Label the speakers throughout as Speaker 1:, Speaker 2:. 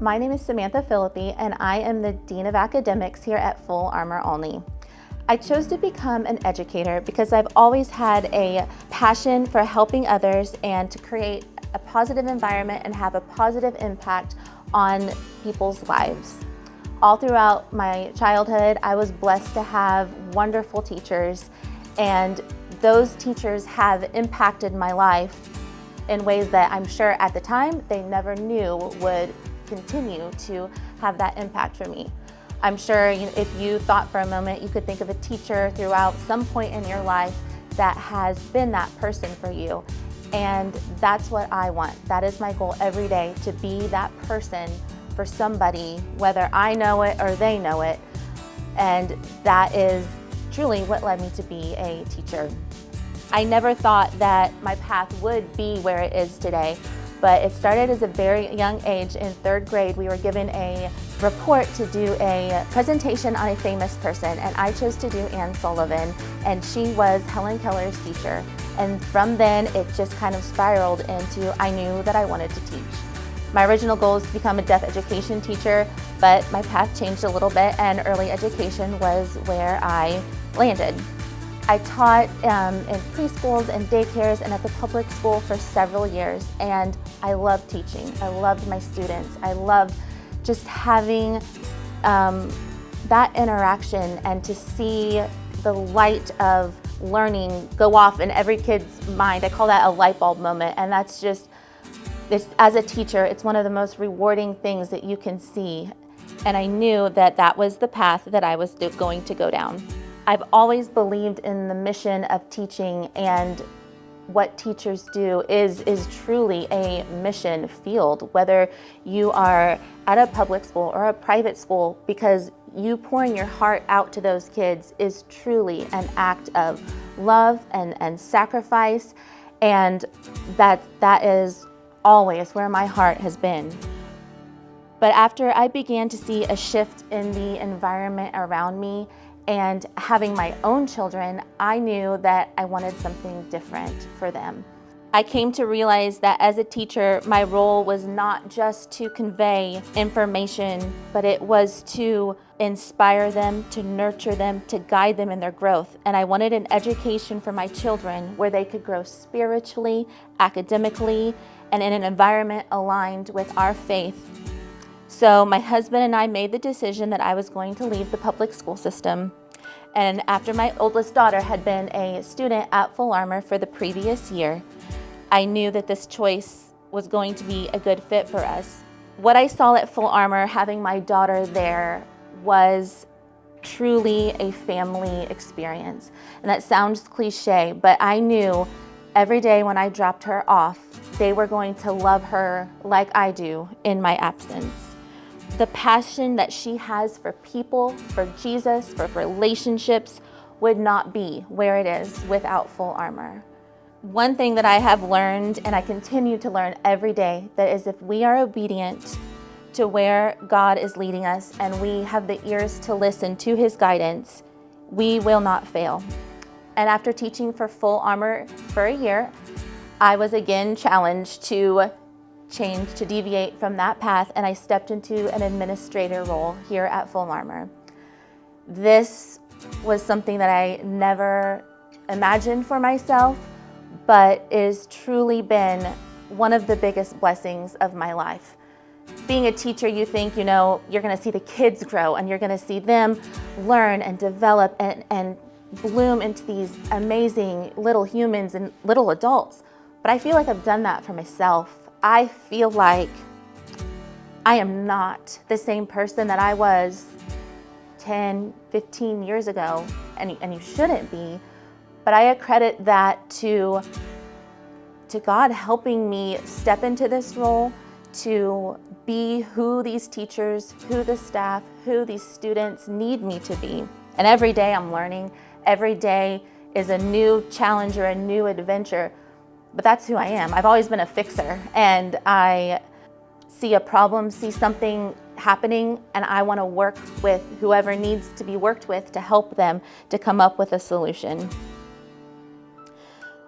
Speaker 1: My name is Samantha Phillippe, and I am the Dean of Academics here at Full Armor Olney. I chose to become an educator because I've always had a passion for helping others and to create a positive environment and have a positive impact on people's lives. All throughout my childhood, I was blessed to have wonderful teachers, and those teachers have impacted my life in ways that I'm sure at the time they never knew would continue to have that impact for me. I'm sure if you thought for a moment, you could think of a teacher throughout some point in your life that has been that person for you. And that's what I want. That is my goal every day, to be that person for somebody, whether I know it or they know it. And that is truly what led me to be a teacher. I never thought that my path would be where it is today, but it started as a very young age. In 3rd grade, we were given a report to do a presentation on a famous person, and I chose to do Anne Sullivan, and she was Helen Keller's teacher. And from then, it just kind of spiraled into I knew that I wanted to teach. My original goal was to become a deaf education teacher, but my path changed a little bit, and early education was where I landed. I taught in preschools and daycares and at the public school for several years, and I loved teaching. I loved my students. I loved just having that interaction and to see the light of learning go off in every kid's mind. I call that a light bulb moment, and that's just, as a teacher, it's one of the most rewarding things that you can see. And I knew that that was the path that I was going to go down. I've always believed in the mission of teaching, and what teachers do is truly a mission field, whether you are at a public school or a private school, because you pouring your heart out to those kids is truly an act of love and sacrifice, and that is always where my heart has been. But after I began to see a shift in the environment around me and having my own children, I knew that I wanted something different for them. I came to realize that as a teacher, my role was not just to convey information, but it was to inspire them, to nurture them, to guide them in their growth. And I wanted an education for my children where they could grow spiritually, academically, and in an environment aligned with our faith. So my husband and I made the decision that I was going to leave the public school system. And after my oldest daughter had been a student at Full Armor for the previous year, I knew that this choice was going to be a good fit for us. What I saw at Full Armor, having my daughter there, was truly a family experience. And that sounds cliche, but I knew every day when I dropped her off, they were going to love her like I do in my absence. The passion that she has for people, for Jesus, for relationships would not be where it is without Full Armor. One thing that I have learned, and I continue to learn every day, that is if we are obedient to where God is leading us and we have the ears to listen to His guidance, we will not fail. And after teaching for Full Armor for a year, I was again challenged to change, to deviate from that path, and I stepped into an administrator role here at Full Armor. This was something that I never imagined for myself, but is truly been one of the biggest blessings of my life. Being a teacher, you think, you're going to see the kids grow and you're going to see them learn and develop and bloom into these amazing little humans and little adults. But I feel like I've done that for myself. I feel like I am not the same person that I was 10, 15 years ago, and you shouldn't be, but I accredit that to God helping me step into this role, to be who these teachers, who the staff, who these students need me to be. And every day I'm learning. Every day is a new challenge or a new adventure. But that's who I am. I've always been a fixer, and I see a problem, see something happening, and I want to work with whoever needs to be worked with to help them to come up with a solution.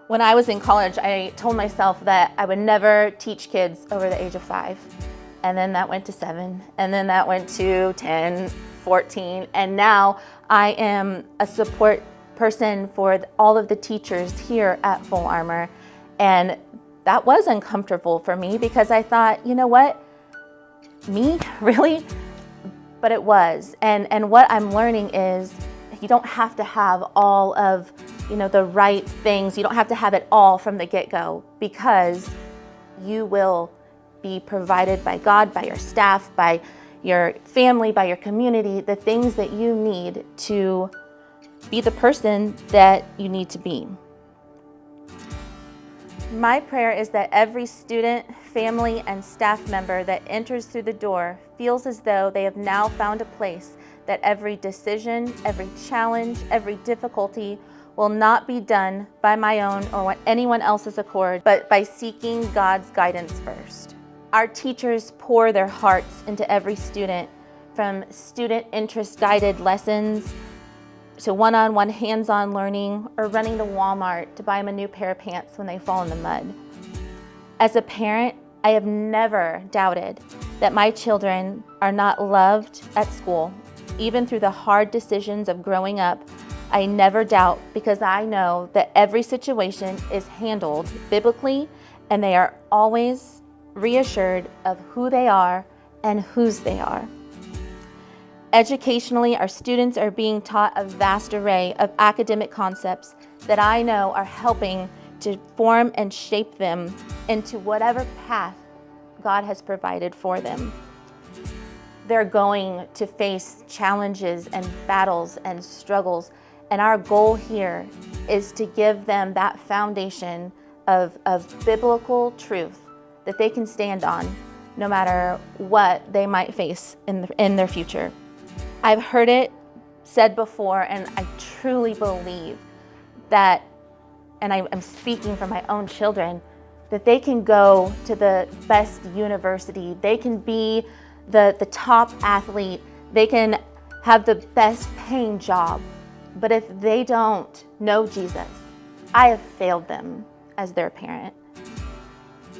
Speaker 1: When I was in college, I told myself that I would never teach kids over the age of 5. and then that went to 7, and then that went to 10, 14, and now I am a support person for all of the teachers here at Full Armor. And that was uncomfortable for me because I thought, you know what, me, really? But it was. And what I'm learning is you don't have to have all of, the right things. You don't have to have it all from the get-go, because you will be provided by God, by your staff, by your family, by your community, the things that you need to be the person that you need to be. My prayer is that every student, family, and staff member that enters through the door feels as though they have now found a place that every decision, every challenge, every difficulty will not be done by my own or anyone else's accord, but by seeking God's guidance first. Our teachers pour their hearts into every student, from student interest-guided lessons to one-on-one hands-on learning, or running to Walmart to buy them a new pair of pants when they fall in the mud. As a parent, I have never doubted that my children are not loved at school. Even through the hard decisions of growing up, I never doubt, because I know that every situation is handled biblically, and they are always reassured of who they are and whose they are. Educationally, our students are being taught a vast array of academic concepts that I know are helping to form and shape them into whatever path God has provided for them. They're going to face challenges and battles and struggles, and our goal here is to give them that foundation of biblical truth that they can stand on no matter what they might face in their future. I've heard it said before, and I truly believe that, and I'm speaking for my own children, that they can go to the best university, they can be the top athlete, they can have the best paying job, but if they don't know Jesus, I have failed them as their parent.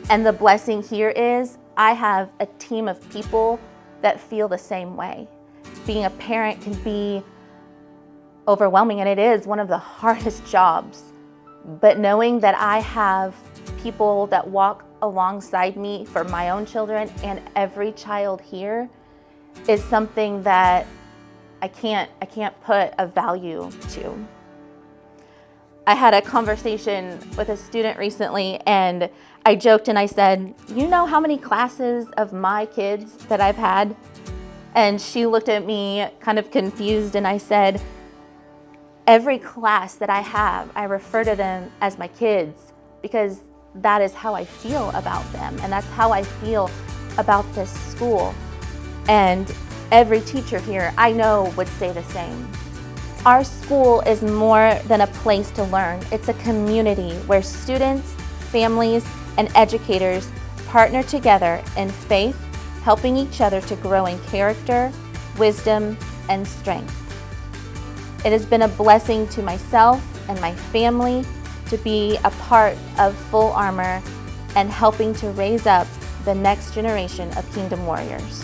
Speaker 1: And the blessing here is I have a team of people that feel the same way. Being a parent can be overwhelming, and it is one of the hardest jobs. But knowing that I have people that walk alongside me for my own children and every child here is something that I can't put a value to. I had a conversation with a student recently, and I joked and I said, "You know how many classes of my kids that I've had?" And she looked at me kind of confused, and I said, "Every class that I have, I refer to them as my kids, because that is how I feel about them, and that's how I feel about this school." And every teacher here I know would say the same. Our school is more than a place to learn. It's a community where students, families, and educators partner together in faith, helping each other to grow in character, wisdom, and strength. It has been a blessing to myself and my family to be a part of Full Armor and helping to raise up the next generation of Kingdom Warriors.